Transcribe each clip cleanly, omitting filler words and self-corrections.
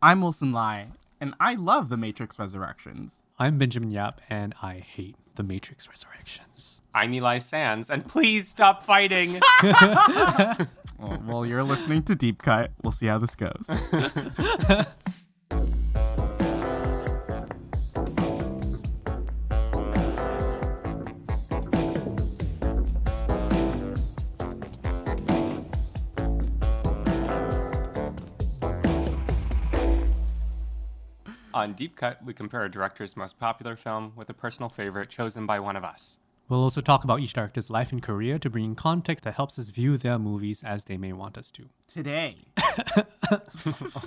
I'm Wilson Lai, and I love The Matrix Resurrections. I'm Benjamin Yap, and I hate The Matrix Resurrections. I'm Eli Sands, and please stop fighting. Well, you're listening to Deep Cut. We'll see how this goes. On Deep Cut, we compare a director's most popular film with a personal favorite chosen by one of us. We'll also talk about each director's life and career to bring context that helps us view their movies as they may want us to. Today.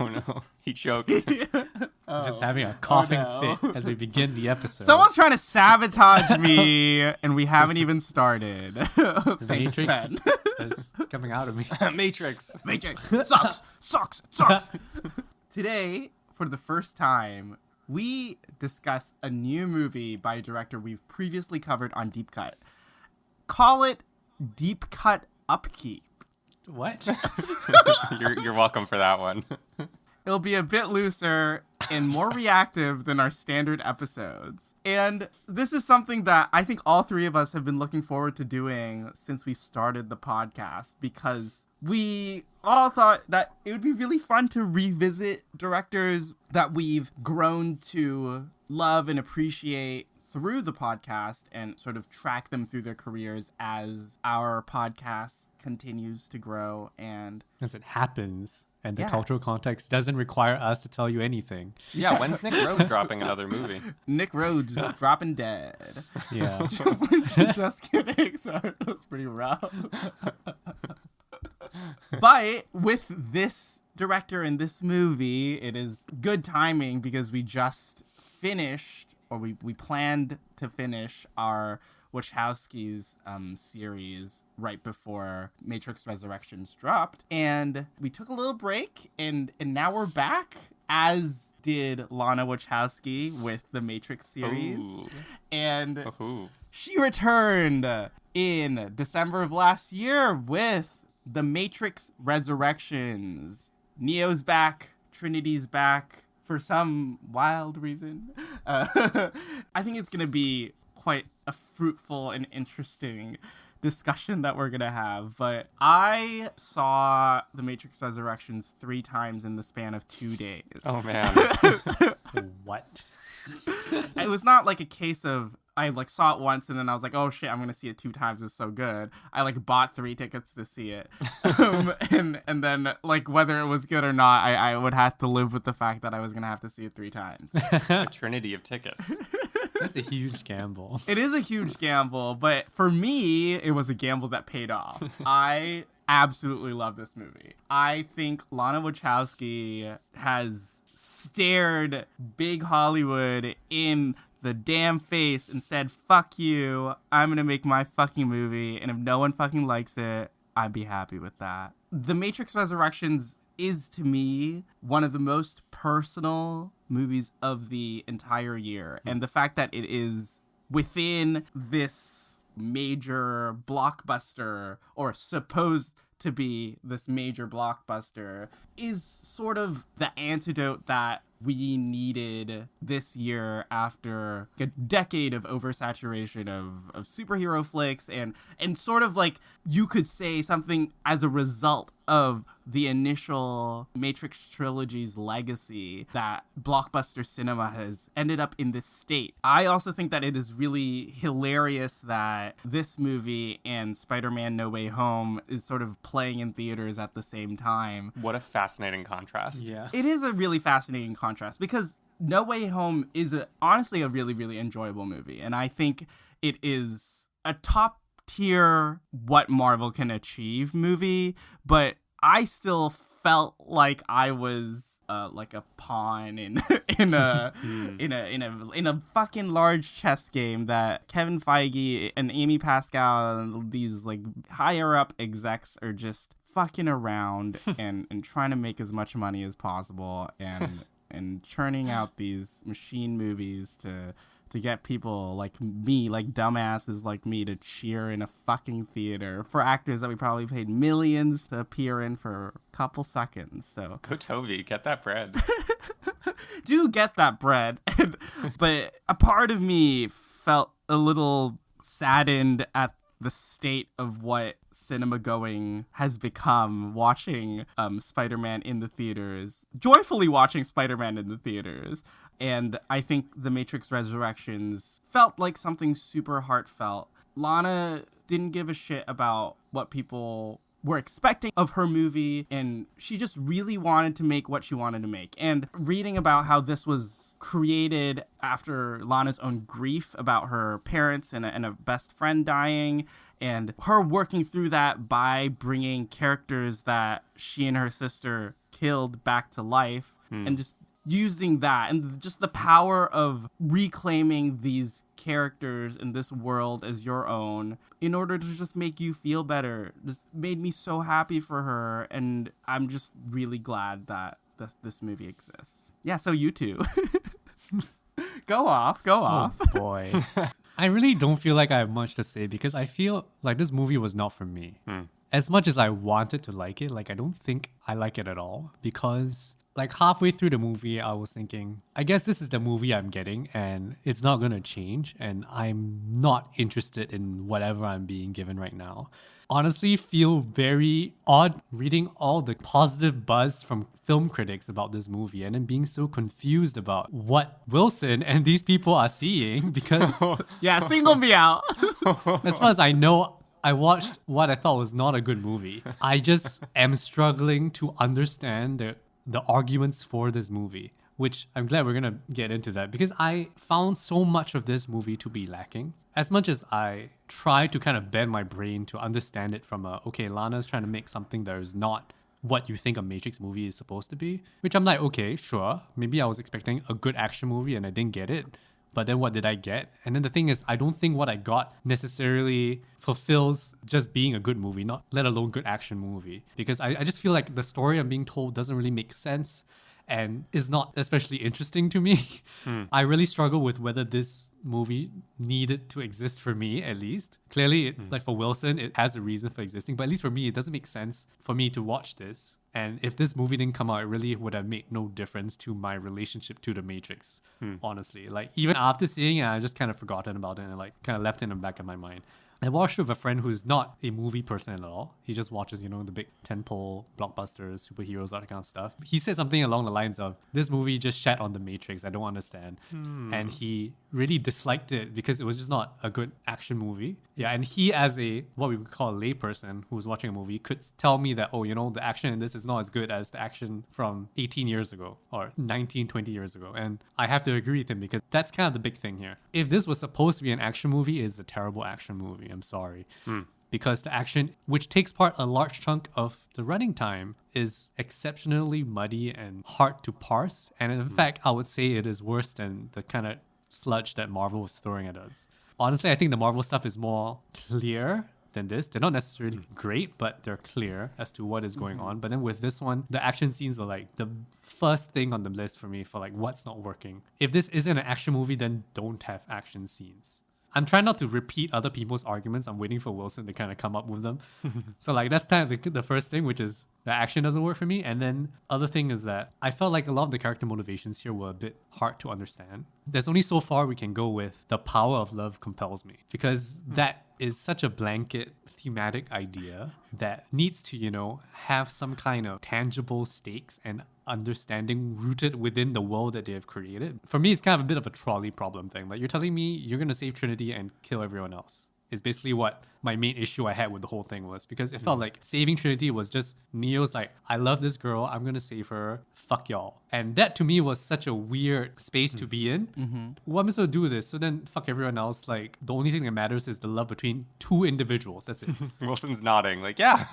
Oh no, he choked. Just having a coughing fit as we begin the episode. Someone's trying to sabotage me, and we haven't even started. The Matrix is coming out of me. Matrix. Matrix sucks. Today, for the first time, we discuss a new movie by a director we've previously covered on Deep Cut. Call it Deep Cut Upkeep. What? You're welcome for that one. It'll be a bit looser and more reactive than our standard episodes. And this is something that I think all three of us have been looking forward to doing since we started the podcast, because we all thought that it would be really fun to revisit directors that we've grown to love and appreciate through the podcast and sort of track them through their careers as our podcast continues to grow. And as it happens, and the cultural context doesn't require us to tell you anything. Yeah, when's Nick Rhodes dropping another movie? Nick Rhodes dropping dead. Yeah. Just kidding. Sorry, that was pretty rough. But with this director and this movie, it is good timing because we just finished, or we planned to finish our Wachowski's series right before Matrix Resurrections dropped. And we took a little break, and now we're back, as did Lana Wachowski with the Matrix series. Ooh. And she returned in December of last year with The Matrix Resurrections. Neo's back, Trinity's back for some wild reason. I think it's going to be quite a fruitful and interesting discussion that we're going to have. But I saw The Matrix Resurrections 3 times in the span of 2 days. Oh, man. What? It was not like a case of I saw it once and then I was like, oh shit, I'm gonna see it 2 times. It's so good. I bought 3 tickets to see it, and then whether it was good or not, I would have to live with the fact that I was gonna have to see it 3 times. A trinity of tickets. That's a huge gamble. It is a huge gamble, but for me, it was a gamble that paid off. I absolutely love this movie. I think Lana Wachowski has stared big Hollywood in the damn face and said, fuck you, I'm gonna make my fucking movie, and if no one fucking likes it, I'd be happy with that. The Matrix Resurrections is, to me, one of the most personal movies of the entire year, and the fact that it is within this major blockbuster, or supposed to be this major blockbuster, is sort of the antidote that we needed this year after a decade of oversaturation of superhero flicks and sort of you could say something as a result of the initial Matrix trilogy's legacy that blockbuster cinema has ended up in this state. I also think that it is really hilarious that this movie and Spider-Man No Way Home is sort of playing in theaters at the same time. What a fascinating contrast. Yeah. It is a really fascinating contrast because No Way Home is honestly a really, really enjoyable movie. And I think it is a top tier what Marvel can achieve movie, but I still felt like I was like a pawn in a fucking large chess game that Kevin Feige and Amy Pascal and these higher up execs are just fucking around and trying to make as much money as possible and churning out these machine movies to to get people like me, like dumbasses like me, to cheer in a fucking theater for actors that we probably paid millions to appear in for a couple seconds. So Go Toby, get that bread. do get that bread. But a part of me felt a little saddened at the state of what cinema going has become, watching Spider-Man in the theaters, joyfully watching Spider-Man in the theaters. And I think The Matrix Resurrections felt like something super heartfelt. Lana didn't give a shit about what people were expecting of her movie, and she just really wanted to make what she wanted to make. And reading about how this was created after Lana's own grief about her parents and a best friend dying, and her working through that by bringing characters that she and her sister killed back to life, and just using that and just the power of reclaiming these characters in this world as your own in order to just make you feel better. This made me so happy for her, and I'm just really glad that this movie exists. Yeah, so you two. Go off. Oh boy. I really don't feel like I have much to say because I feel like this movie was not for me. As much as I wanted to like it, like I don't think I like it at all because like halfway through the movie, I was thinking, I guess this is the movie I'm getting and it's not going to change and I'm not interested in whatever I'm being given right now. Honestly, feel very odd reading all the positive buzz from film critics about this movie and then being so confused about what Wilson and these people are seeing because Yeah, single me out. as far as I know, I watched what I thought was not a good movie. I just am struggling to understand the arguments for this movie, which I'm glad we're going to get into that because I found so much of this movie to be lacking. As much as I try to kind of bend my brain to understand it from okay, Lana's trying to make something that is not what you think a Matrix movie is supposed to be, which I'm like, okay, sure. Maybe I was expecting a good action movie and I didn't get it. But then what did I get? And then the thing is, I don't think what I got necessarily fulfills just being a good movie, not let alone good action movie. Because I just feel like the story I'm being told doesn't really make sense and is not especially interesting to me. I really struggle with whether this movie needed to exist for me, at least. Clearly, like for Wilson, it has a reason for existing, but at least for me, it doesn't make sense for me to watch this. And if this movie didn't come out, it really would have made no difference to my relationship to The Matrix, honestly. Like, even after seeing it, I just kind of forgotten about it and like kind of left it in the back of my mind. I watched it with a friend who's not a movie person at all. He just watches, the big tentpole blockbusters, superheroes, that kind of stuff. He said something along the lines of, this movie just shat on The Matrix. I don't understand. And he really disliked it because it was just not a good action movie. Yeah, and he as what we would call a layperson who was watching a movie could tell me that, the action in this is not as good as the action from 18 years ago or 19, 20 years ago. And I have to agree with him because that's kind of the big thing here. If this was supposed to be an action movie, it's a terrible action movie. I'm sorry. Because the action, which takes part a large chunk of the running time, is exceptionally muddy and hard to parse. And in fact, I would say it is worse than the kind of sludge that Marvel was throwing at us. Honestly, I think the Marvel stuff is more clear than this. They're not necessarily great, but they're clear as to what is going on. But then with this one, the action scenes were like the first thing on the list for me for like what's not working. If this isn't an action movie, then don't have action scenes. I'm trying not to repeat other people's arguments. I'm waiting for Wilson to kind of come up with them. So like that's kind of the first thing, which is the action doesn't work for me. And then other thing is that I felt like a lot of the character motivations here were a bit hard to understand. There's only so far we can go with the power of love compels me because that is such a blanket thematic idea that needs to, have some kind of tangible stakes and understanding rooted within the world that they have created. For me, it's kind of a bit of a trolley problem thing. Like, you're telling me you're going to save Trinity and kill everyone else. Is basically what my main issue I had with the whole thing was, because it felt like saving Trinity was just Neo's like, I love this girl, I'm gonna save her, fuck y'all. And that to me was such a weird space to be in. What am I supposed to do with this? So then fuck everyone else. Like, the only thing that matters is the love between two individuals. That's it. Wilson's nodding like, yeah.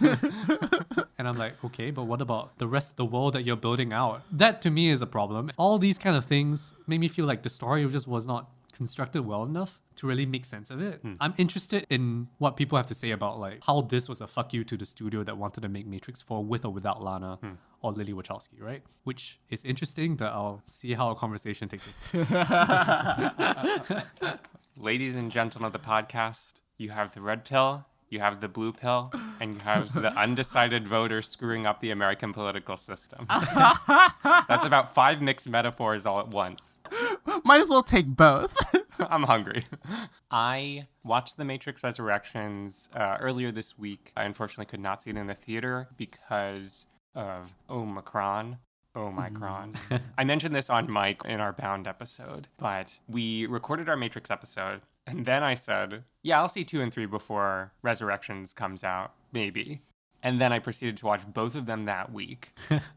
And I'm like, okay, but what about the rest of the world that you're building out? That to me is a problem. All these kind of things made me feel like the story just was not constructed well enough to really make sense of it. I'm interested in what people have to say about like how this was a fuck you to the studio that wanted to make Matrix 4 with or without Lana or Lily Wachowski, right? Which is interesting, but I'll see how a conversation takes us. Ladies and gentlemen of the podcast, you have the red pill, you have the blue pill, and you have the undecided voter screwing up the American political system. That's about 5 mixed metaphors all at once. Might as well take both. I'm hungry. I watched The Matrix Resurrections earlier this week. I unfortunately could not see it in the theater because of Omicron. I mentioned this on Mike in our Bound episode, but we recorded our Matrix episode, and then I said, yeah, I'll see 2 and 3 before Resurrections comes out, maybe. And then I proceeded to watch both of them that week.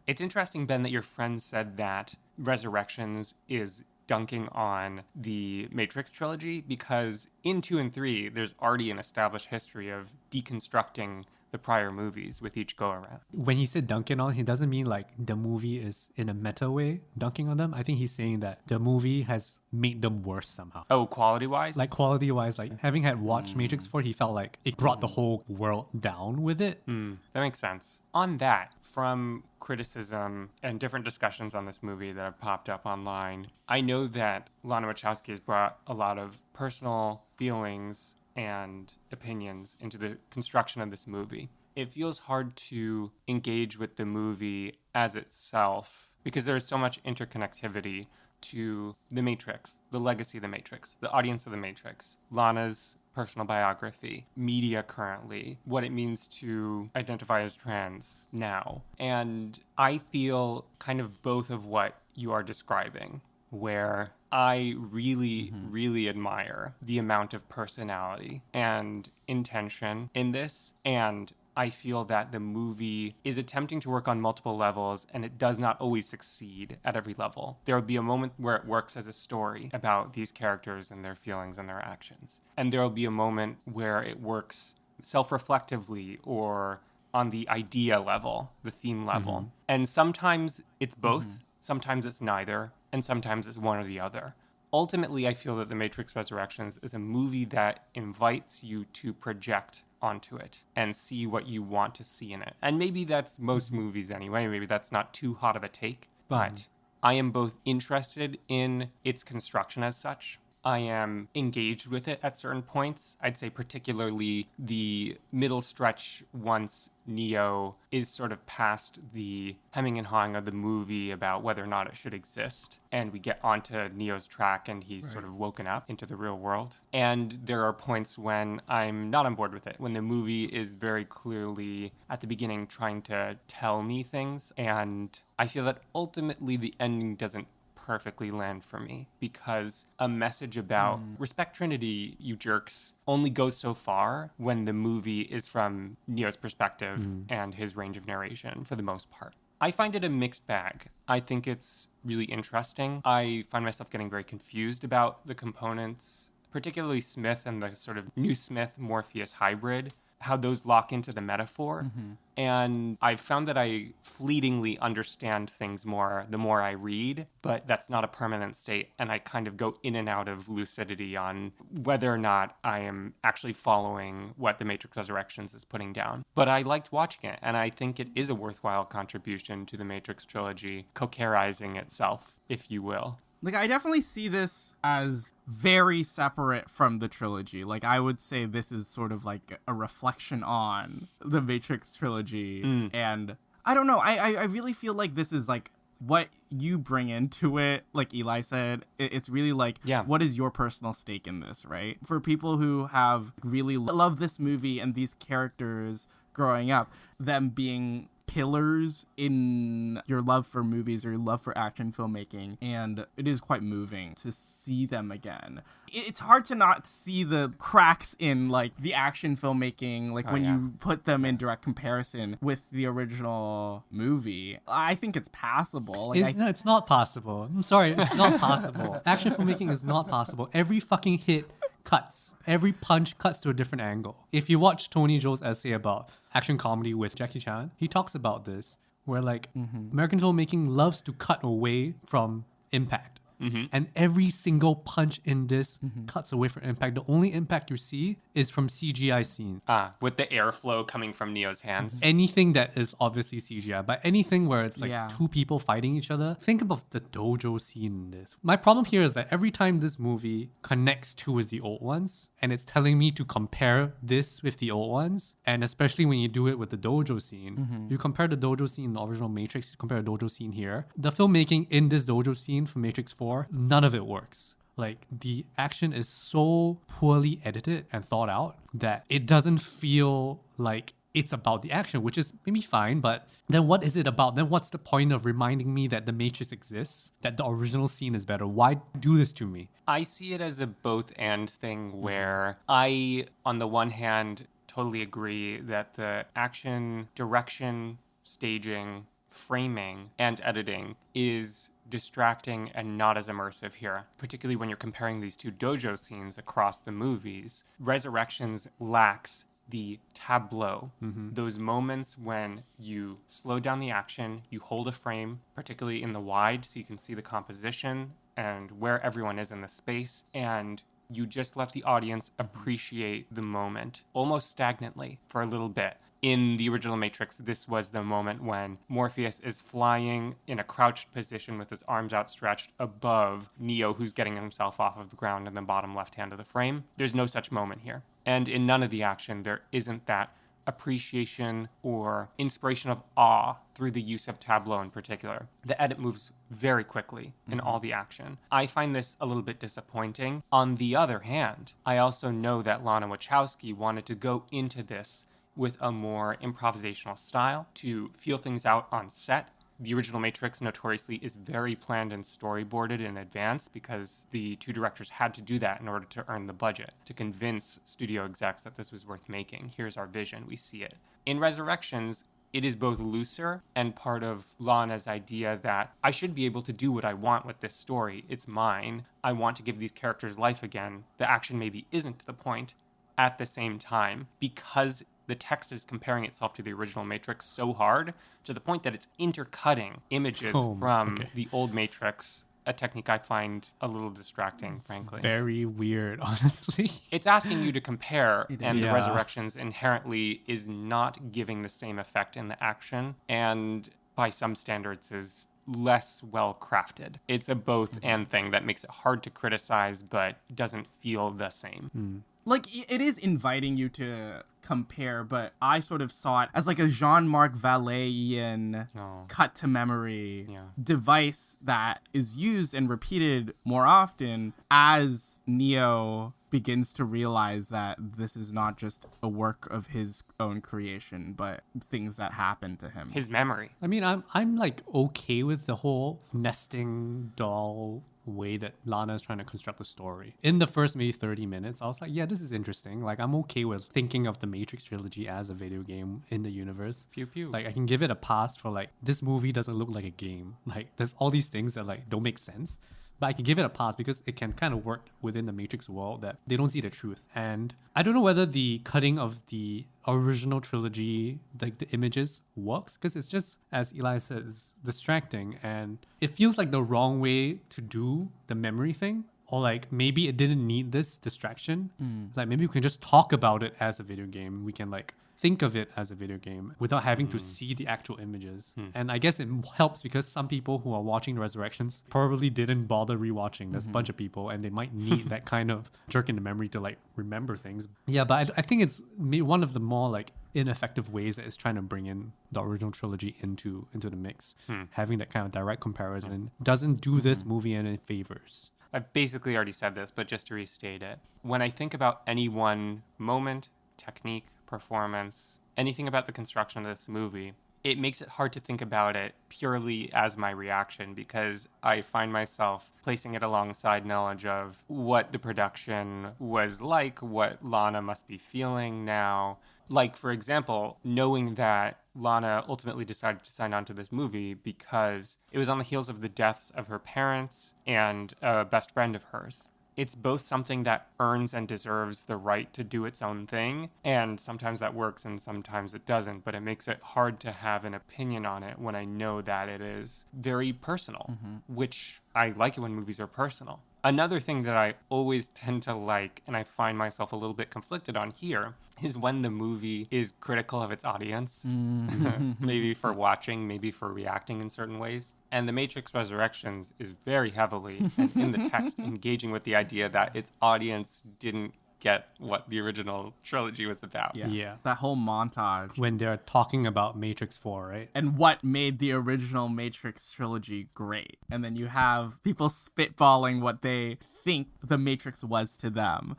It's interesting, Ben, that your friend said that Resurrections is dunking on the Matrix trilogy because in 2 and 3, there's already an established history of deconstructing the prior movies with each go-around. When he said dunking on, he doesn't mean like the movie is in a meta way dunking on them. I think he's saying that the movie has made them worse somehow. Oh, quality-wise? Like quality-wise, like having had watched Matrix 4, he felt like it brought the whole world down with it. That makes sense. On that, from criticism and different discussions on this movie that have popped up online, I know that Lana Wachowski has brought a lot of personal feelings and opinions into the construction of this movie. It feels hard to engage with the movie as itself because there is so much interconnectivity to The Matrix, the legacy of The Matrix, the audience of The Matrix, Lana's personal biography, media currently, what it means to identify as trans now. And I feel kind of both of what you are describing, where I really admire the amount of personality and intention in this. And I feel that the movie is attempting to work on multiple levels and it does not always succeed at every level. There will be a moment where it works as a story about these characters and their feelings and their actions. And there will be a moment where it works self-reflectively or on the idea level, the theme level. And sometimes it's both, sometimes it's neither, and sometimes it's one or the other. Ultimately, I feel that The Matrix Resurrections is a movie that invites you to project onto it and see what you want to see in it. And maybe that's most movies anyway. Maybe that's not too hot of a take. But I am both interested in its construction as such. I am engaged with it at certain points. I'd say particularly the middle stretch once Neo is sort of past the hemming and hawing of the movie about whether or not it should exist. And we get onto Neo's track and he's sort of woken up into the real world. And there are points when I'm not on board with it, when the movie is very clearly at the beginning trying to tell me things. And I feel that ultimately the ending doesn't perfectly land for me because a message about respect Trinity, you jerks, only goes so far when the movie is from Neo's perspective and his range of narration for the most part. I find it a mixed bag. I think it's really interesting. I find myself getting very confused about the components, particularly Smith and the sort of new Smith-Morpheus hybrid, how those lock into the metaphor. And I've found that I fleetingly understand things more the more I read, but that's not a permanent state. And I kind of go in and out of lucidity on whether or not I am actually following what The Matrix Resurrections is putting down. But I liked watching it, and I think it is a worthwhile contribution to the Matrix trilogy, co-charizing itself, if you will. Like, I definitely see this as very separate from the trilogy. Like, I would say this is sort of like a reflection on the Matrix trilogy. And I don't know. I really feel like this is like what you bring into it. Like Eli said, it's really like, what is your personal stake in this, right? For people who have really loved this movie and these characters growing up, them being pillars in your love for movies or your love for action filmmaking, and it is quite moving to see them again. It's hard to not see the cracks in like the action filmmaking, like when you put them in direct comparison with the original movie. I think it's passable. Like, No, it's not possible. I'm sorry, it's not possible. Action filmmaking is not possible. Every fucking hit cuts. Every punch cuts to a different angle. If you watch Tony Zhou's essay about action comedy with Jackie Chan, he talks about this, where like American filmmaking loves to cut away from impact. And every single punch in this cuts away from impact. The only impact you see is from CGI scenes. With the airflow coming from Neo's hands. Anything that is obviously CGI, but anything where it's like Yeah. two people fighting each other, think about the dojo scene in this. My problem here is that every time this movie connects to is the old ones, and it's telling me to compare this with the old ones, and especially when you do it with the dojo scene, you compare the dojo scene in the original Matrix, you compare the dojo scene here. The filmmaking in this dojo scene from Matrix 4, none of it works. Like, the action is so poorly edited and thought out that it doesn't feel like it's about the action, which is maybe fine, but then what is it about? Then what's the point of reminding me that the Matrix exists, that the original scene is better? Why do this to me? I see it as a both and thing where I, on the one hand, totally agree that the action, direction, staging, framing, and editing is distracting and not as immersive here, particularly when you're comparing these two dojo scenes across the movies. Resurrections lacks the tableau, those moments when you slow down the action, you hold a frame, particularly in the wide, so you can see the composition and where everyone is in the space, and you just let the audience appreciate the moment almost stagnantly for a little bit. In the original Matrix, this was the moment when Morpheus is flying in a crouched position with his arms outstretched above Neo, who's getting himself off of the ground in the bottom left hand of the frame. There's no such moment here. And in none of the action, there isn't that appreciation or inspiration of awe through the use of tableau in particular. The edit moves very quickly in all the action. I find this a little bit disappointing. On the other hand, I also know that Lana Wachowski wanted to go into this with a more improvisational style to feel things out on set. The original Matrix notoriously is very planned and storyboarded in advance because the two directors had to do that in order to earn the budget, to convince studio execs that this was worth making. Here's our vision, we see it. In Resurrections, it is both looser and part of Lana's idea that I should be able to do what I want with this story. It's mine. I want to give these characters life again. The action maybe isn't to the point. At the same time, because the text is comparing itself to the original Matrix so hard to the point that it's intercutting images from the old Matrix, a technique I find a little distracting, frankly. Very weird, honestly. It's asking you to compare, and the Yeah. Resurrections inherently is not giving the same effect in the action, and by some standards is less well crafted. It's a both and thing that makes it hard to criticize, but doesn't feel the same. Like, it is inviting you to compare, but I sort of saw it as like a Jean-Marc Vallée-ian cut to memory device that is used and repeated more often as Neo begins to realize that this is not just a work of his own creation, but things that happen to him. His memory. I mean, I'm like okay with the whole nesting doll way that Lana is trying to construct the story. In the first maybe 30 minutes, I was like, yeah, this is interesting. Like, I'm okay with thinking of the Matrix trilogy as a video game in the universe. Pew pew. Like, I can give it a pass for like, this movie doesn't look like a game. Like, there's all these things that like don't make sense. But I can give it a pass because it can kind of work within the Matrix world that they don't see the truth. And I don't know whether the cutting of the original trilogy, like the images, works because it's just, as Eli says, distracting. And it feels like the wrong way to do the memory thing. Or like maybe it didn't need this distraction. Like maybe we can just talk about it as a video game. We can like think of it as a video game without having to see the actual images. And I guess it helps because some people who are watching the Resurrections probably didn't bother rewatching. There's a bunch of people and they might need that kind of jerk in the memory to like remember things. Yeah, but I think it's one of the more like ineffective ways that it's trying to bring in the original trilogy into the mix. Having that kind of direct comparison doesn't do this movie any favors. I've basically already said this, but just to restate it. When I think about any one moment, technique, performance, anything about the construction of this movie, it makes it hard to think about it purely as my reaction because I find myself placing it alongside knowledge of what the production was like, what Lana must be feeling now. Like, for example, knowing that Lana ultimately decided to sign on to this movie because it was on the heels of the deaths of her parents and a best friend of hers. it's both something that earns and deserves the right to do its own thing, and sometimes that works and sometimes it doesn't, but it makes it hard to have an opinion on it when I know that it is very personal, which I like it when movies are personal. Another thing that I always tend to like, and I find myself a little bit conflicted on here, is when the movie is critical of its audience. Maybe for watching, maybe for reacting in certain ways. And The Matrix Resurrections is very heavily, and in the text, engaging with the idea that its audience didn't get what the original trilogy was about. Yeah. That whole montage. When they're talking about Matrix 4, right? And what made the original Matrix trilogy great. And then you have people spitballing what they think the Matrix was to them.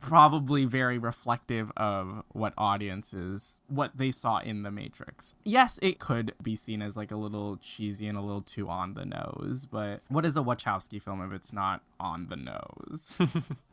Probably very reflective of what they saw in the Matrix. Yes, it could be seen as like a little cheesy and a little too on the nose, but what is a Wachowski film if it's not on the nose?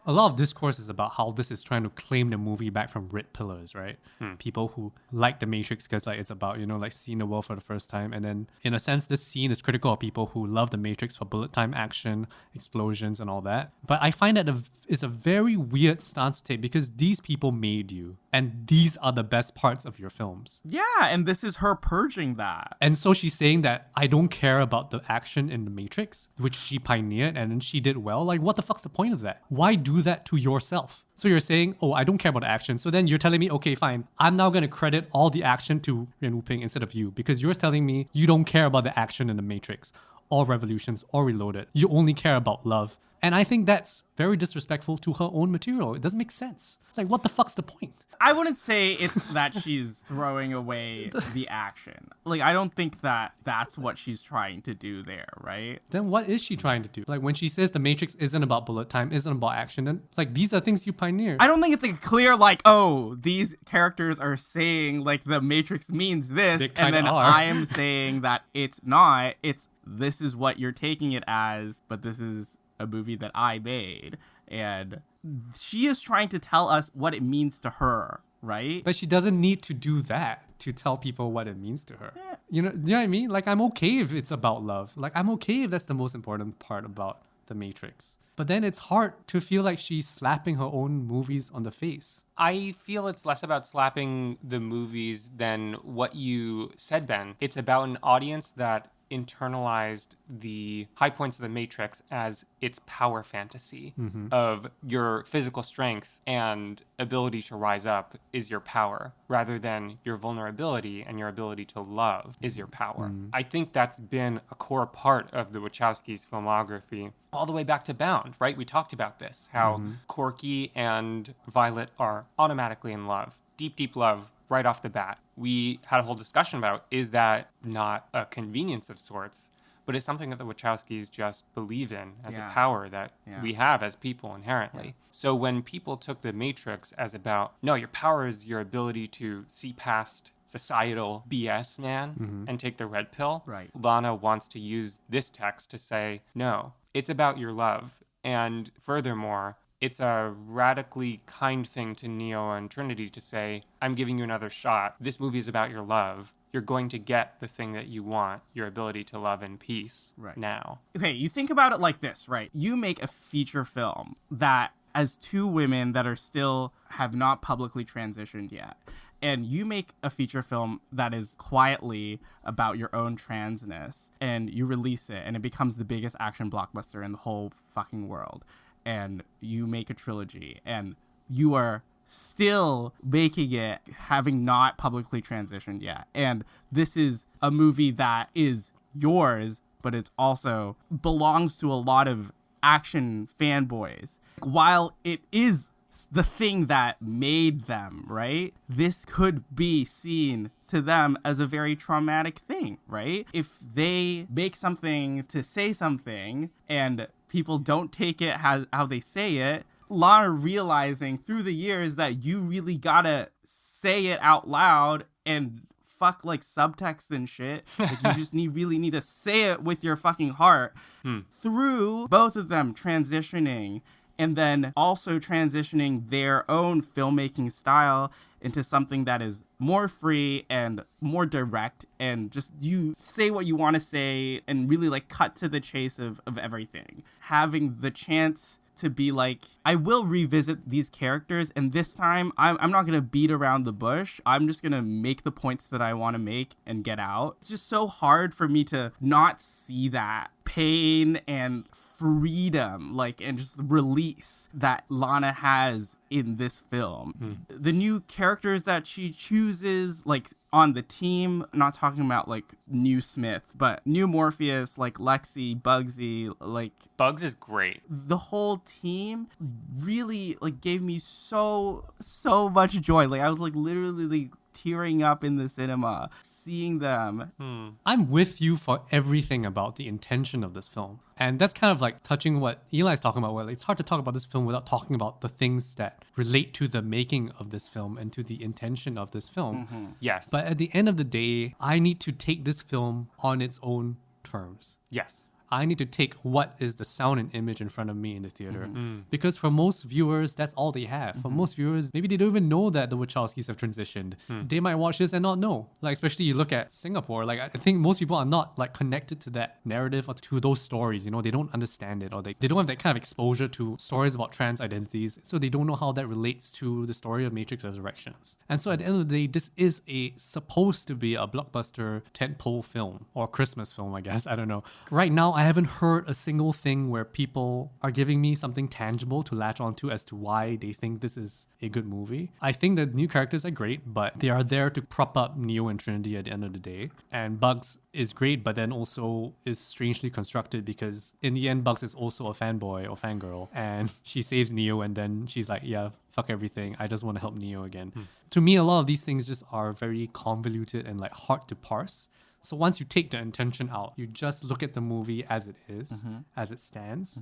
A lot of discourse is about how this is trying to claim the movie back from red pillars, right? People who like The Matrix because like it's about, like seeing the world for the first time. And then in a sense, this scene is critical of people who love The Matrix for bullet time action, explosions and all that. But I find that it's a very weird stance to take because these people made you. And these are the best parts of your films. Yeah, and this is her purging that. And so she's saying that I don't care about the action in The Matrix, which she pioneered and then she did well. Like, what the fuck's the point of that? Why do that to yourself? So you're saying, oh, I don't care about the action. So then you're telling me, okay, fine. I'm now going to credit all the action to Ren Wu-ping instead of you because you're telling me you don't care about the action in The Matrix or Revolutions or Reloaded. You only care about love. And I think that's very disrespectful to her own material. It doesn't make sense. Like, what the fuck's the point? I wouldn't say it's that she's throwing away the action. Like, I don't think that that's what she's trying to do there, right? Then what is she trying to do? Like, when she says The Matrix isn't about bullet time, isn't about action, then, like, these are things you pioneered. I don't think it's like clear, like, oh, these characters are saying, like, The Matrix means this, They and then kinda are. I am saying that it's not. It's, this is what you're taking it as, but this is a movie that I made. And she is trying to tell us what it means to her, right? But she doesn't need to do that to tell people what it means to her. You know what I mean? Like, I'm okay if it's about love. Like, I'm okay if that's the most important part about The Matrix. But then it's hard to feel like she's slapping her own movies on the face. I feel it's less about slapping the movies than what you said, Ben. It's about an audience that internalized the high points of the Matrix as its power fantasy of your physical strength and ability to rise up is your power, rather than your vulnerability and your ability to love is your power. I think that's been a core part of the Wachowskis' filmography all the way back to Bound, right? We talked about this, how Corky and Violet are automatically in love, deep, deep love, right off the bat. We had a whole discussion about, is that not a convenience of sorts? But it's something that the Wachowskis just believe in as a power that we have as people inherently. So when people took The Matrix as about, no, your power is your ability to see past societal BS, man, and take the red pill. Right. Lana wants to use this text to say, no, it's about your love. And furthermore, it's a radically kind thing to Neo and Trinity to say, I'm giving you another shot. This movie is about your love. You're going to get the thing that you want, your ability to love in peace now. Okay, you think about it like this, right? You make a feature film that, as two women that are still have not publicly transitioned yet, and you make a feature film that is quietly about your own transness, and you release it, and it becomes the biggest action blockbuster in the whole fucking world. And you make a trilogy, and you are still making it having not publicly transitioned yet. And this is a movie that is yours, but it also belongs to a lot of action fanboys. While it is the thing that made them, right? This could be seen to them as a very traumatic thing, right? If they make something to say something and people don't take it how they say it, Lana realizing through the years that you really gotta say it out loud and fuck like subtext and shit. Like, you just really need to say it with your fucking heart. Through both of them transitioning, and then also transitioning their own filmmaking style into something that is more free and more direct, and just you say what you want to say and really like cut to the chase of everything. Having the chance to be like, I will revisit these characters, and this time I'm not going to beat around the bush. I'm just going to make the points that I want to make and get out. It's just so hard for me to not see that pain and freedom, like, and just release that Lana has in this film. The new characters that she chooses, like, on the team, not talking about like new Smith, but new Morpheus, like Lexi, Bugsy, like Bugs is great. the whole team really like gave me so much joy. Like I was like literally like, tearing up in the cinema seeing them. I'm with you for everything about the intention of this film. And that's kind of like touching what Eli's talking about, where like, it's hard to talk about this film without talking about the things that relate to the making of this film and to the intention of this film. Yes. But at the end of the day, I need to take this film on its own terms. yes. I need to take what is the sound and image in front of me in the theater. Because for most viewers, that's all they have. For most viewers, maybe they don't even know that the Wachowskis have transitioned. They might watch this and not know. Like, especially you look at Singapore, like, I think most people are not, like, connected to that narrative or to those stories. You know, they don't understand it, or they don't have that kind of exposure to stories about trans identities. So they don't know how that relates to the story of Matrix Resurrections. And so at the end of the day, this is supposed to be a blockbuster tentpole film, or Christmas film, I guess. I don't know. Right now, I haven't heard a single thing where people are giving me something tangible to latch onto as to why they think this is a good movie. I think the new characters are great, but they are there to prop up Neo and Trinity at the end of the day. And Bugs is great, but then also is strangely constructed because in the end, Bugs is also a fanboy or fangirl, and she saves Neo, and then she's like, yeah, fuck everything. I just want to help Neo again. To me, a lot of these things just are very convoluted and like hard to parse. So once you take the intention out, you just look at the movie as it is, as it stands.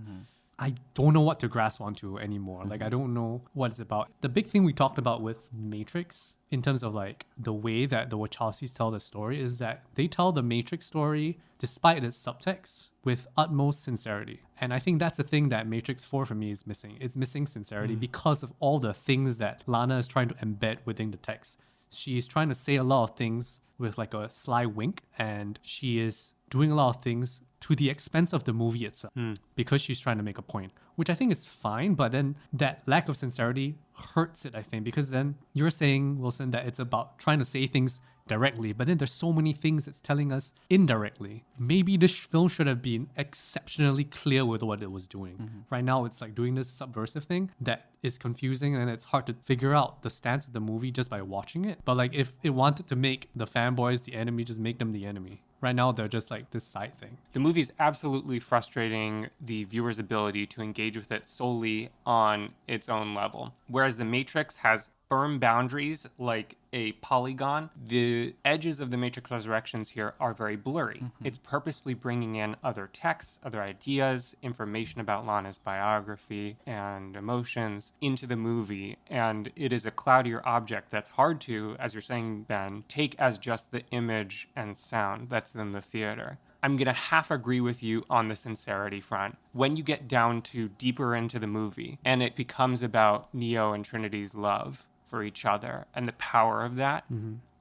I don't know what to grasp onto anymore. Like, I don't know what it's about. The big thing we talked about with Matrix, in terms of like the way that the Wachowskis tell the story, is that they tell the Matrix story, despite its subtext, with utmost sincerity. And I think that's the thing that Matrix 4 for me is missing. It's missing sincerity because of all the things that Lana is trying to embed within the text. She's trying to say a lot of things with like a sly wink, and she is doing a lot of things to the expense of the movie itself because she's trying to make a point, which I think is fine, but then that lack of sincerity hurts it, I think, because then you're saying, Wilson, that it's about trying to say things directly, but then there's so many things it's telling us indirectly. Maybe this film should have been exceptionally clear with what it was doing. Right now, it's like doing this subversive thing that is confusing, and it's hard to figure out the stance of the movie just by watching it. But like, if it wanted to make the fanboys the enemy, just make them the enemy. Right now, they're just like this side thing. The movie is absolutely frustrating the viewer's ability to engage with it solely on its own level. Whereas The Matrix has firm boundaries like a polygon, the edges of The Matrix Resurrections here are very blurry. It's purposely bringing in other texts, other ideas, information about Lana's biography and emotions into the movie, and it is a cloudier object that's hard to, as you're saying, Ben, take as just the image and sound that's in the theater. I'm going to half agree with you on the sincerity front. When you get down to deeper into the movie and it becomes about Neo and Trinity's love for each other and the power of that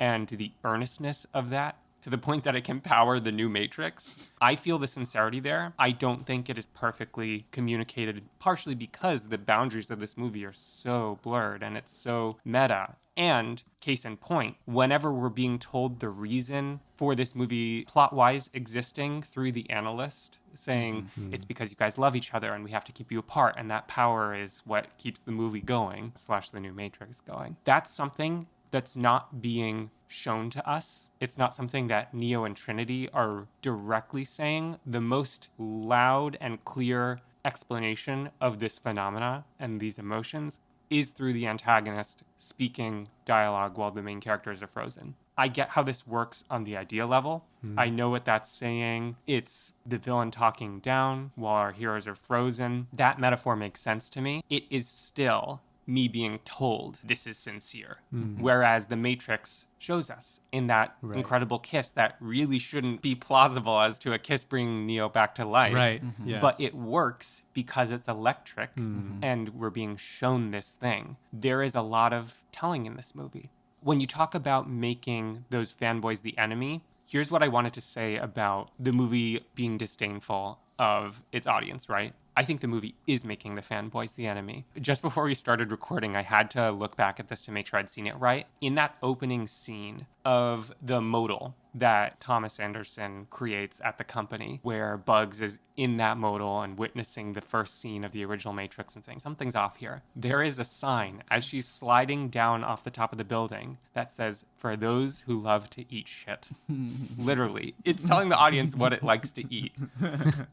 and the earnestness of that, to the point that it can power the new Matrix, I feel the sincerity there. I don't think it is perfectly communicated, partially because the boundaries of this movie are so blurred and it's so meta. And case in point, whenever we're being told the reason for this movie plot-wise existing through the analyst saying it's because you guys love each other and we have to keep you apart and that power is what keeps the movie going / the new Matrix going. That's something that's not being shown to us. It's not something that Neo and Trinity are directly saying. The most loud and clear explanation of this phenomena and these emotions is through the antagonist speaking dialogue while the main characters are frozen. I get how this works on the idea level. I know what that's saying. It's the villain talking down while our heroes are frozen. That metaphor makes sense to me. It is still me being told this is sincere. Whereas The Matrix shows us in that incredible kiss that really shouldn't be plausible as to a kiss bringing Neo back to life. Right. Yes. But it works because it's electric and we're being shown this thing. There is a lot of telling in this movie. When you talk about making those fanboys the enemy, here's what I wanted to say about the movie being disdainful of its audience, right? I think the movie is making the fanboys the enemy. Just before we started recording, I had to look back at this to make sure I'd seen it right. In that opening scene of the modal that Thomas Anderson creates at the company, where Bugs is in that modal and witnessing the first scene of the original Matrix and saying, something's off here. There is a sign as she's sliding down off the top of the building that says, for those who love to eat shit. Literally. It's telling the audience what it likes to eat.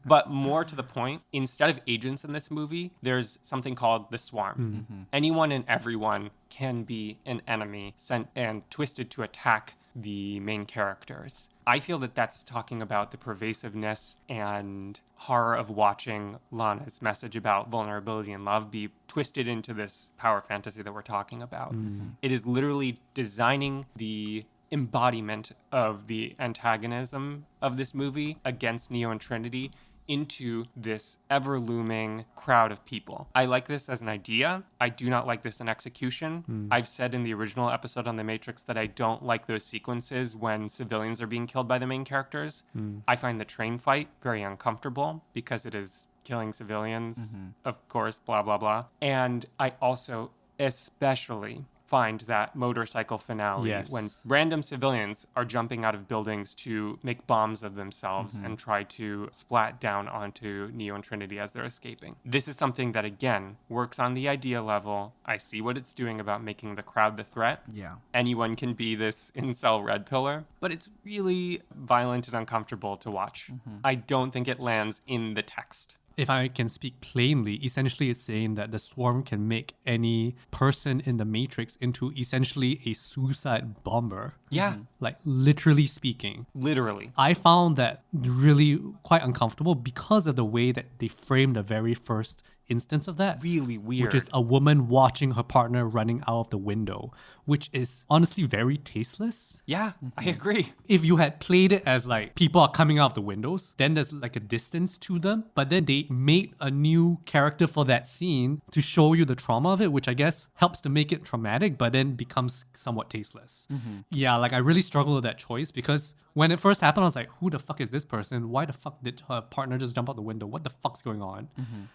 But more to the point, instead of agents in this movie, there's something called the swarm. Mm-hmm. Anyone and everyone can be an enemy sent and twisted to attack the main characters. I feel that that's talking about the pervasiveness and horror of watching Lana's message about vulnerability and love be twisted into this power fantasy that we're talking about. It is literally designing the embodiment of the antagonism of this movie against Neo and Trinity into this ever-looming crowd of people. I like this as an idea. I do not like this in execution. I've said in the original episode on The Matrix that I don't like those sequences when civilians are being killed by the main characters. I find the train fight very uncomfortable because it is killing civilians, of course, blah, blah, blah. And I also especially find that motorcycle finale when random civilians are jumping out of buildings to make bombs of themselves and try to splat down onto Neo and Trinity as they're escaping. This is something that, again, works on the idea level. I see what it's doing about making the crowd the threat. Yeah. Anyone can be this incel red pillar, but it's really violent and uncomfortable to watch. I don't think it lands in the text. If I can speak plainly, essentially it's saying that the swarm can make any person in the Matrix into essentially a suicide bomber. Yeah. Like literally speaking. Literally. I found that really quite uncomfortable because of the way that they framed the very first instance of that. Really weird. Which is a woman watching her partner running out of the window, which is honestly very tasteless. Yeah, I agree. If you had played it as like people are coming out of the windows, then there's like a distance to them. But then they made a new character for that scene to show you the trauma of it, which I guess helps to make it traumatic, but then becomes somewhat tasteless. Yeah, like I really struggled with that choice because when it first happened, I was like, who the fuck is this person? Why the fuck did her partner just jump out the window? What the fuck's going on?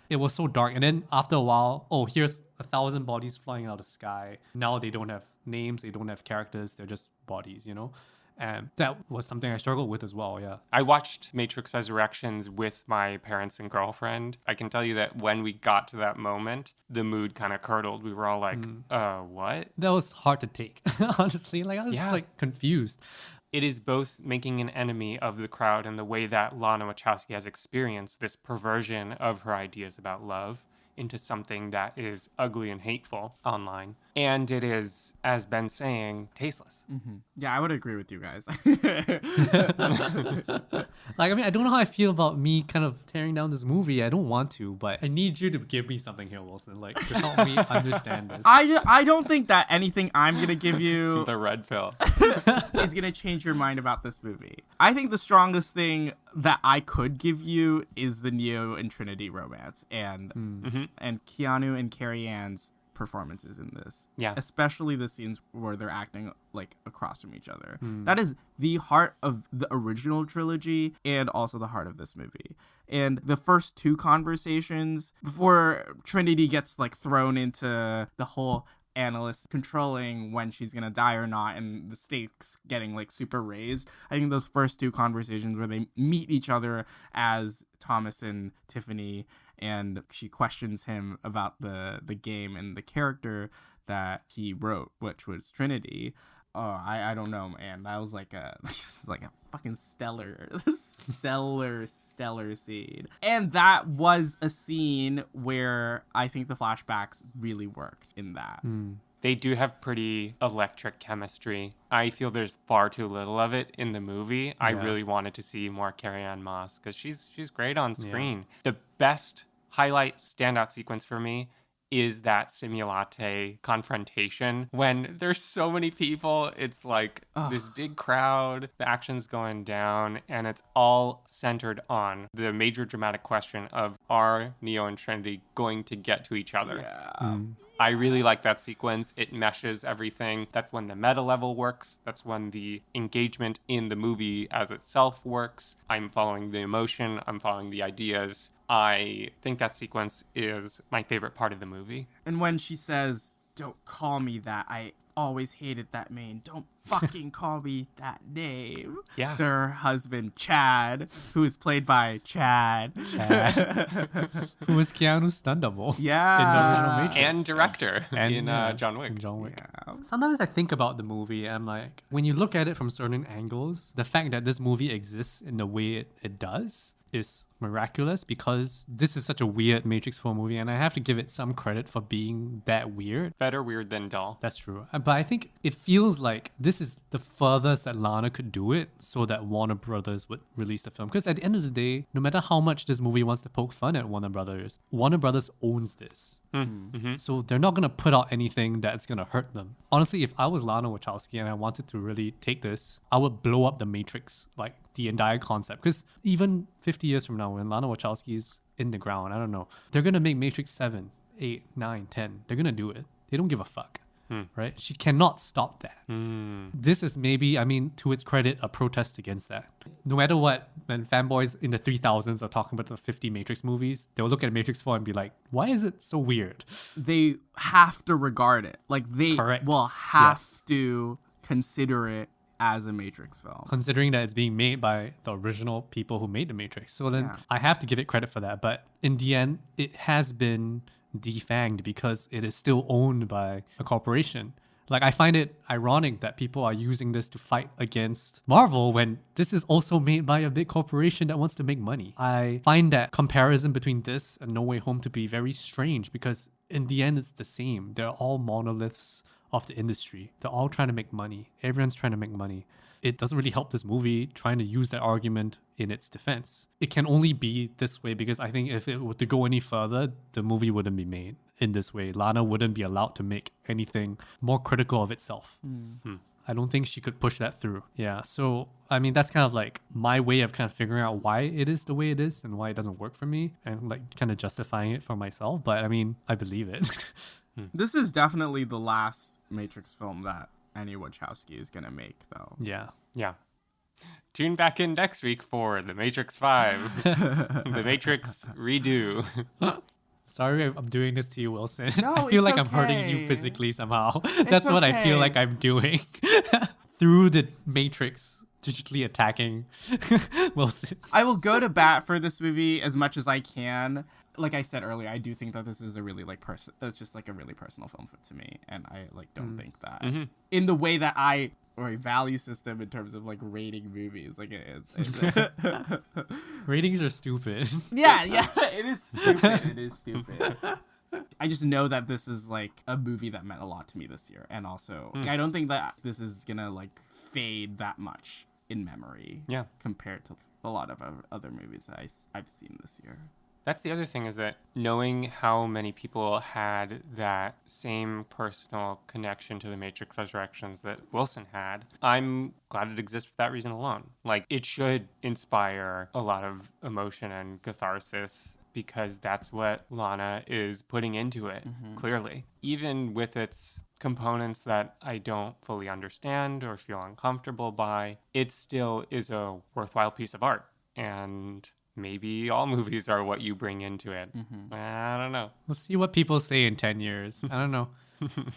It was so dark. And then after a while, oh, here's 1,000 bodies flying out of the sky. Now they don't have names, they don't have characters, they're just bodies, you know? And that was something I struggled with as well, yeah. I watched Matrix Resurrections with my parents and girlfriend. I can tell you that when we got to that moment, the mood kind of curdled. We were all like, what? That was hard to take, honestly. Like, I was like confused. It is both making an enemy of the crowd in the way that Lana Wachowski has experienced this perversion of her ideas about love into something that is ugly and hateful online. And it is, as Ben's saying, tasteless. Yeah, I would agree with you guys. Like, I mean, I don't know how I feel about me kind of tearing down this movie. I don't want to, but I need you to give me something here, Wilson, like to help me understand this. I don't think that anything I'm going to give you The red pill. is going to change your mind about this movie. I think the strongest thing that I could give you is the Neo and Trinity romance and Keanu and Carrie Ann's performances in this. Yeah. Especially the scenes where they're acting like across from each other. That is the heart of the original trilogy and also the heart of this movie. And the first two conversations before Trinity gets like thrown into the whole analyst controlling when she's gonna die or not and the stakes getting like super raised. I think those first two conversations where they meet each other as Thomas and Tiffany and she questions him about the game and the character that he wrote, which was Trinity. Oh, I don't know, man. That was like a fucking stellar scene. And that was a scene where I think the flashbacks really worked in that. They do have pretty electric chemistry. I feel there's far too little of it in the movie. I really wanted to see more Carrie-Anne Moss because she's great on screen. The best highlight standout sequence for me is that Simulate confrontation when there's so many people. It's like this big crowd, the action's going down, and it's all centered on the major dramatic question of, are Neo and Trinity going to get to each other? I really like that sequence. It meshes everything. That's when the meta level works. That's when the engagement in the movie as itself works. I'm following the emotion. I'm following the ideas. I think that sequence is my favorite part of the movie. And when she says, "Don't call me that. I always hated that name. Don't fucking call me that name." Yeah. To her husband, Chad, who is played by Chad. Who was Keanu's stunt double Yeah. in the original Matrix. And director in yeah, John Wick. in John Wick. Yeah. Sometimes I think about the movie and I'm like, when you look at it from certain angles, the fact that this movie exists in the way it does is miraculous because this is such a weird Matrix 4 movie and I have to give it some credit for being that weird. Better weird than dull. That's true. But I think it feels like this is the furthest that Lana could do it so that Warner Brothers would release the film. Because at the end of the day, no matter how much this movie wants to poke fun at Warner Brothers owns this. Mm-hmm. So they're not going to put out anything that's going to hurt them. Honestly, if I was Lana Wachowski and I wanted to really take this, I would blow up the Matrix, like the entire concept. Because even 50 years from now, when Lana Wachowski's in the ground, I don't know, they're going to make Matrix 7, 8, 9, 10. They're going to do it. They don't give a fuck. Right? She cannot stop that. This is maybe, I mean, to its credit, a protest against that. No matter what, when fanboys in the 3000s are talking about the 50 Matrix movies, they'll look at Matrix 4 and be like, why is it so weird? They have to regard it. Like, they Correct. will have Yes. to consider it as a Matrix film. Considering that it's being made by the original people who made the Matrix. So then Yeah. I have to give it credit for that. But in the end, it has been defanged because it is still owned by a corporation. Like, I find it ironic that people are using this to fight against Marvel when this is also made by a big corporation that wants to make money. I find that comparison between this and No Way Home to be very strange because in the end, it's the same. They're all monoliths of the industry. They're all trying to make money. Everyone's trying to make money. It doesn't really help this movie trying to use that argument in its defense. It can only be this way because I think if it were to go any further, the movie wouldn't be made in this way. Lana wouldn't be allowed to make anything more critical of itself. I don't think she could push that through. Yeah, so I mean, that's kind of like my way of kind of figuring out why it is the way it is and why it doesn't work for me and like kind of justifying it for myself. But I mean, I believe it. This is definitely the last Matrix film that any Wachowski is going to make, though. Yeah. Yeah. Tune back in next week for The Matrix 5. The Matrix Redo. Sorry I'm doing this to you, Wilson. No, I feel it's like I'm hurting you okay. physically somehow. That's what I feel okay. like I'm doing. Through the Matrix, digitally attacking Wilson. I will go to bat for this movie as much as I can. Like I said earlier, I do think that this is a really like it's just like a really personal film to me, and I like don't think that in the way that or a value system in terms of like rating movies, like it is. Ratings are stupid. yeah, it is stupid. It is stupid. I just know that this is like a movie that meant a lot to me this year, and also I don't think that this is gonna like fade that much in memory. Yeah. Compared to a lot of other movies that I've seen this year. That's the other thing, is that knowing how many people had that same personal connection to the Matrix Resurrections that Wilson had, I'm glad it exists for that reason alone. Like, it should inspire a lot of emotion and catharsis because that's what Lana is putting into it, clearly. Even with its components that I don't fully understand or feel uncomfortable by, it still is a worthwhile piece of art. And maybe all movies are what you bring into it. I don't know. We'll see what people say in 10 years. I don't know.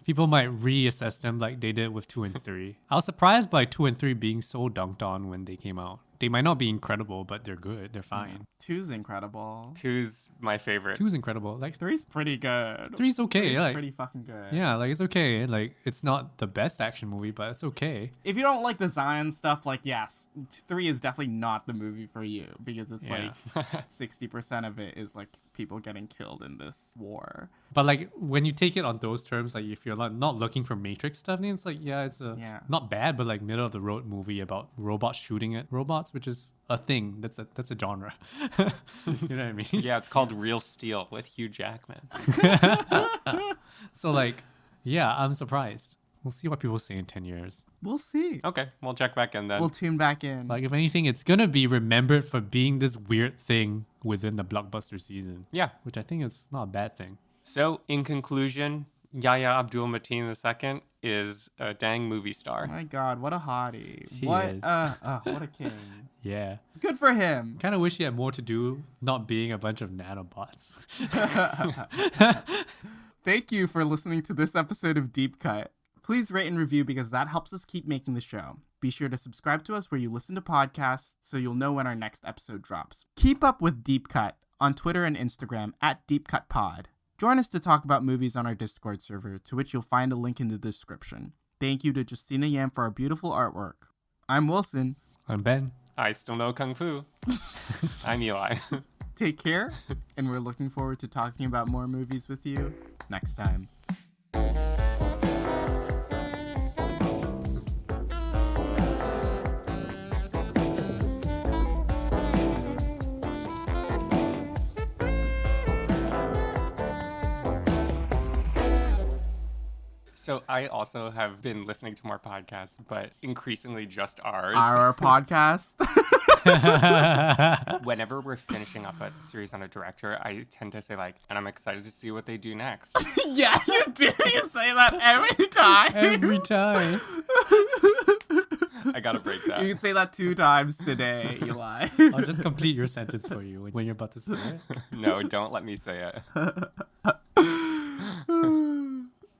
People might reassess them like they did with 2 and 3. I was surprised by 2 and 3 being so dunked on when they came out. They might not be incredible, but they're good. They're fine. 2's incredible. 2's my favorite. 2's incredible. Like 3's pretty good. 3's okay. 3's Like, pretty fucking good. yeah, like it's okay. Like, it's not the best action movie, but it's okay. If you don't like the Zion stuff, like, yes, 3 is definitely not the movie for you because it's Yeah. like 60% of it is like people getting killed in this war. But like when you take it on those terms, like if you're not looking for Matrix stuff, then it's like, yeah, it's not bad, but like middle of the road movie about robots shooting at robots, which is a thing. That's a genre. You know what I mean? Yeah, it's called Real Steel with Hugh Jackman. So like, yeah, I'm surprised. We'll see what people say in 10 years. We'll see. Okay, we'll check back in then. We'll tune back in. Like, if anything, it's gonna be remembered for being this weird thing within the blockbuster season. Yeah. Which I think is not a bad thing. So, in conclusion, Yahya Abdul-Mateen II is a dang movie star. My God, what a hottie. He what is. What a king. Yeah. Good for him. Kind of wish he had more to do, not being a bunch of nanobots. Thank you for listening to this episode of Deep Cut. Please rate and review because that helps us keep making the show. Be sure to subscribe to us where you listen to podcasts so you'll know when our next episode drops. Keep up with Deep Cut on Twitter and Instagram at DeepCutPod. Join us to talk about movies on our Discord server, to which you'll find a link in the description. Thank you to Justina Yam for our beautiful artwork. I'm Wilson. I'm Ben. I still know Kung Fu. I'm Eli. Take care, and we're looking forward to talking about more movies with you next time. So I also have been listening to more podcasts, but increasingly just ours. Our podcast. Whenever we're finishing up a series on a director, I tend to say like, and I'm excited to see what they do next. Yeah, you do. You say that every time. Every time. I gotta break that. You can say that 2 times today, Eli. I'll just complete your sentence for you when you're about to say it. No, don't let me say it.